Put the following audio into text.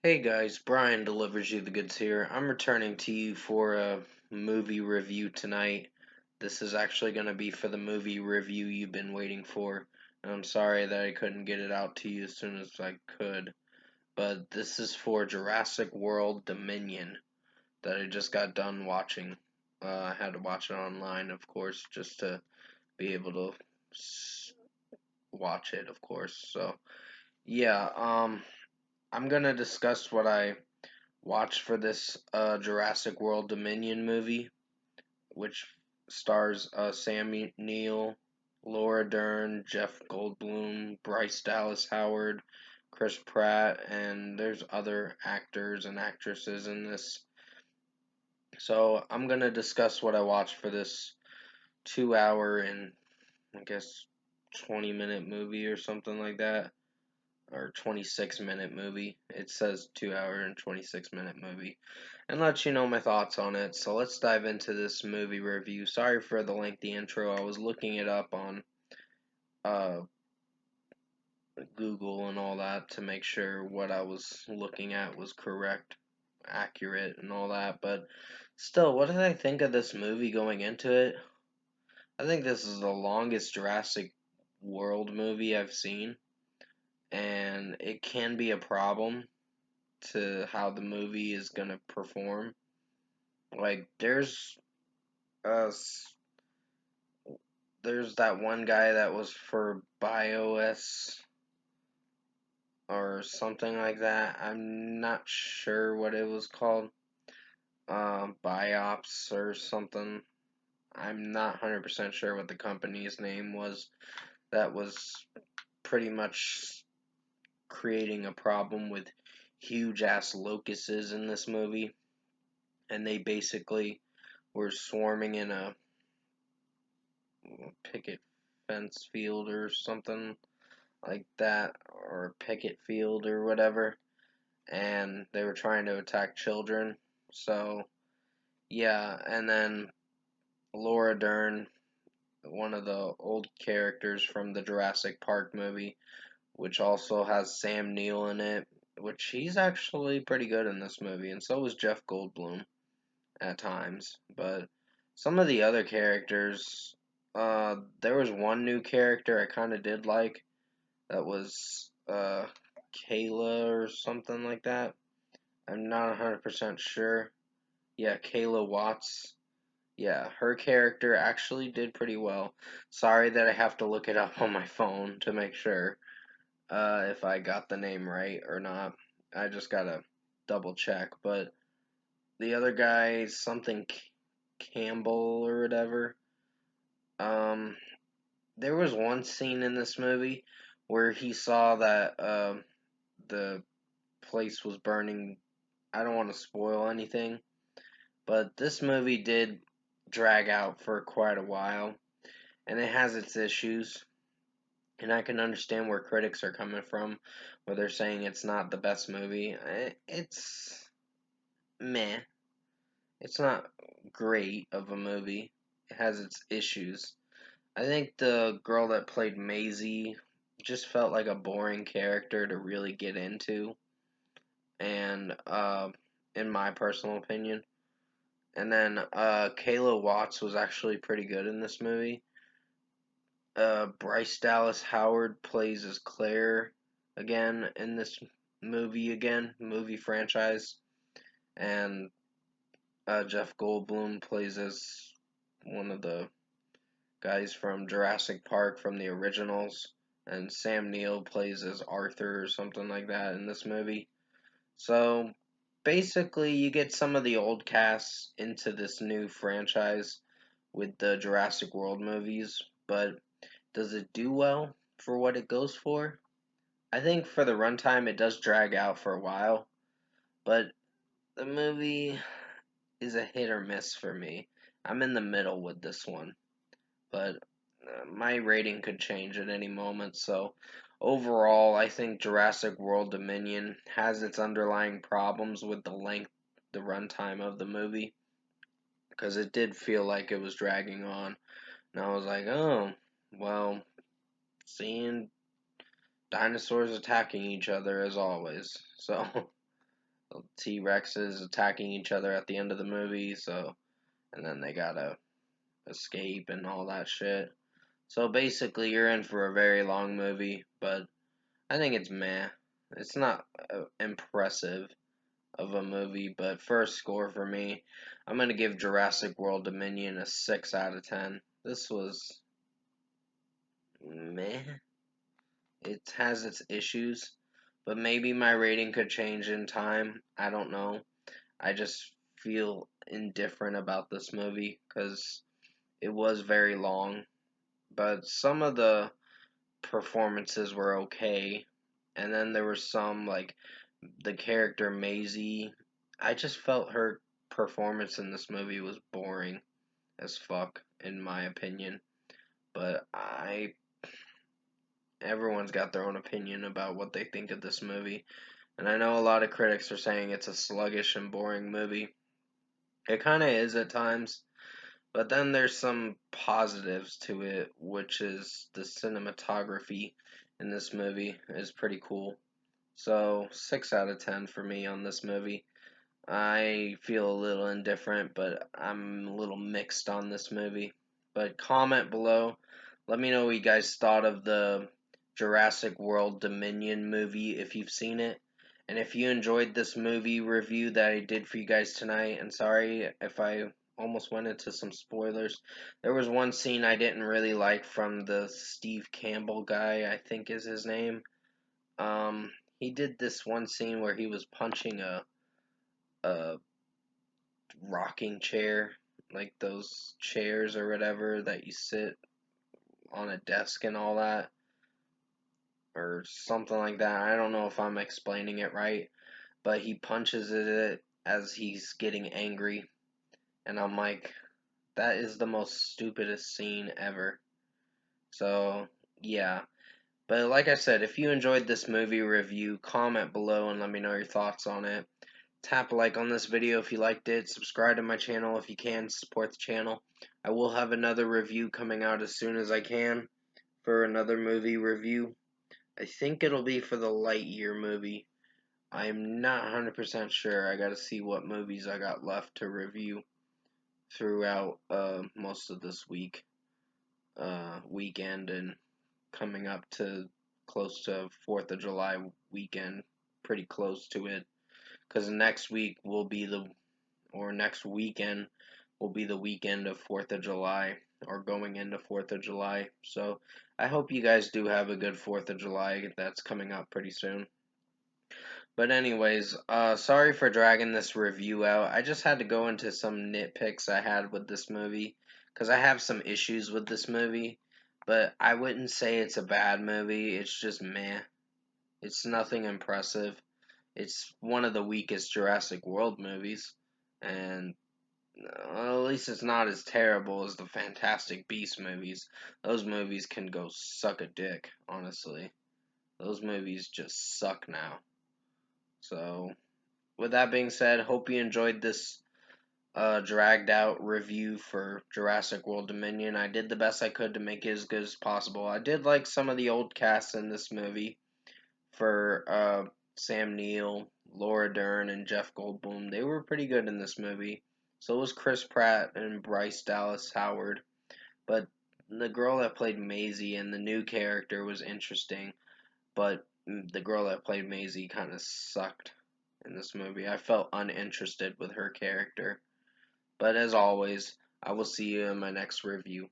Hey guys, Brian delivers you the goods here. I'm returning to you for a movie review tonight. This is actually going to be for the movie review you've been waiting for. And I'm sorry that I couldn't get it out to you as soon as I could. But this is for Jurassic World Dominion that I just got done watching. I had to watch it online, of course, just to be able to watch it, of course. So, yeah, I'm going to discuss what I watch for this Jurassic World Dominion movie, which stars Sam Neill, Laura Dern, Jeff Goldblum, Bryce Dallas Howard, Chris Pratt, and there's other actors and actresses in this. So I'm gonna discuss what I watched for this 2 hour and I guess 20-minute movie or something like that, or 26-minute movie. It says 2 hour and 26-minute movie, and let you know my thoughts on it. So let's dive into this movie review. Sorry for the lengthy intro. I was looking it up on uh, Google and all that to make sure what I was looking at was correct, accurate, and all that. But still, what did I think of this movie going into it? I think this is the longest Jurassic World movie I've seen, and it can be a problem to how the movie is gonna perform. Like uh there's that one guy that was for BIOS or something like that. I'm not sure what it was called. Biops or something. I'm not 100% sure what the company's name was. That was pretty much creating a problem with huge ass locusts in this movie, and they basically were swarming in a picket fence field or something like that, or picket field or whatever, and they were trying to attack children. So, yeah, and then Laura Dern, one of the old characters from the Jurassic Park movie, which also has Sam Neill in it, which he's actually pretty good in this movie, and so was Jeff Goldblum at times. But some of the other characters, there was one new character I kind of did like. That was Kayla or something like that. I'm not 100% sure. Yeah, Kayla Watts. Yeah, her character actually did pretty well. Sorry that I have to look it up on my phone to make sure if I got the name right or not. I just gotta double check. But the other guy, something Campbell or whatever. Um, there was one scene in this movie where he saw that the place was burning. I don't want to spoil anything, but this movie did drag out for quite a while, and it has its issues. And I can understand where critics are coming from, where they're saying it's not the best movie. It's meh. It's not great of a movie. It has its issues. I think the girl that played Maisie just felt like a boring character to really get into, and in my personal opinion. And then Kayla Watts was actually pretty good in this movie. Bryce Dallas Howard plays as Claire again in this movie franchise, and Jeff Goldblum plays as one of the guys from Jurassic Park from the originals, and Sam Neill plays as Arthur or something like that in this movie. So basically, you get some of the old casts into this new franchise with the Jurassic World movies, but does it do well for what it goes for? I think for the runtime, it does drag out for a while, but the movie is a hit or miss for me. I'm in the middle with this one, but my rating could change at any moment. So overall, I think Jurassic World Dominion has its underlying problems with the length, the runtime of the movie, because it did feel like it was dragging on. And I was like, oh, well, seeing dinosaurs attacking each other as always. So T-Rexes attacking each other at the end of the movie, so, and then they gotta escape and all that shit. So basically, you're in for a very long movie, but I think it's meh. It's not impressive of a movie, but first score for me, I'm gonna give Jurassic World Dominion a 6 out of 10. This was meh. It has its issues, but maybe my rating could change in time. I don't know. I just feel indifferent about this movie because it was very long, but some of the performances were okay. And then there was some, like, the character Maisie. I just felt her performance in this movie was boring as fuck, in my opinion. But everyone's got their own opinion about what they think of this movie. And I know a lot of critics are saying it's a sluggish and boring movie. It kind of is at times, but then there's some positives to it, which is the cinematography in this movie is pretty cool. So, 6 out of 10 for me on this movie. I feel a little indifferent, but I'm a little mixed on this movie. But comment below. Let me know what you guys thought of the Jurassic World Dominion movie if you've seen it. And if you enjoyed this movie review that I did for you guys tonight, and sorry if I almost went into some spoilers. There was one scene I didn't really like from the Steve Campbell guy, I think is his name. He did this one scene where he was punching a rocking chair, like those chairs or whatever that you sit on a desk and all that, or something like that. I don't know if I'm explaining it right, but he punches it as he's getting angry, and I'm like, that is the most stupidest scene ever. So, yeah. But like I said, if you enjoyed this movie review, comment below and let me know your thoughts on it. Tap a like on this video if you liked it. Subscribe to my channel if you can. Support the channel. I will have another review coming out as soon as I can for another movie review. I think it'll be for the Lightyear movie. I'm not 100% sure. I gotta see what movies I got left to review throughout most of this weekend, and coming up to close to 4th of July weekend, pretty close to it, because next week will be next weekend will be the weekend of 4th of July, or going into 4th of July. So I hope you guys do have a good 4th of July that's coming up pretty soon. But anyways, sorry for dragging this review out. I just had to go into some nitpicks I had with this movie, because I have some issues with this movie, but I wouldn't say it's a bad movie. It's just meh. It's nothing impressive. It's one of the weakest Jurassic World movies, and well, at least it's not as terrible as the Fantastic Beasts movies. Those movies can go suck a dick, honestly. Those movies just suck now. So, with that being said, hope you enjoyed this dragged out review for Jurassic World Dominion. I did the best I could to make it as good as possible. I did like some of the old casts in this movie for Sam Neill, Laura Dern, and Jeff Goldblum. They were pretty good in this movie. So was Chris Pratt and Bryce Dallas Howard. But the girl that played Maisie and the new character was interesting. But the girl that played Maisie kind of sucked in this movie. I felt uninterested with her character. But as always, I will see you in my next review.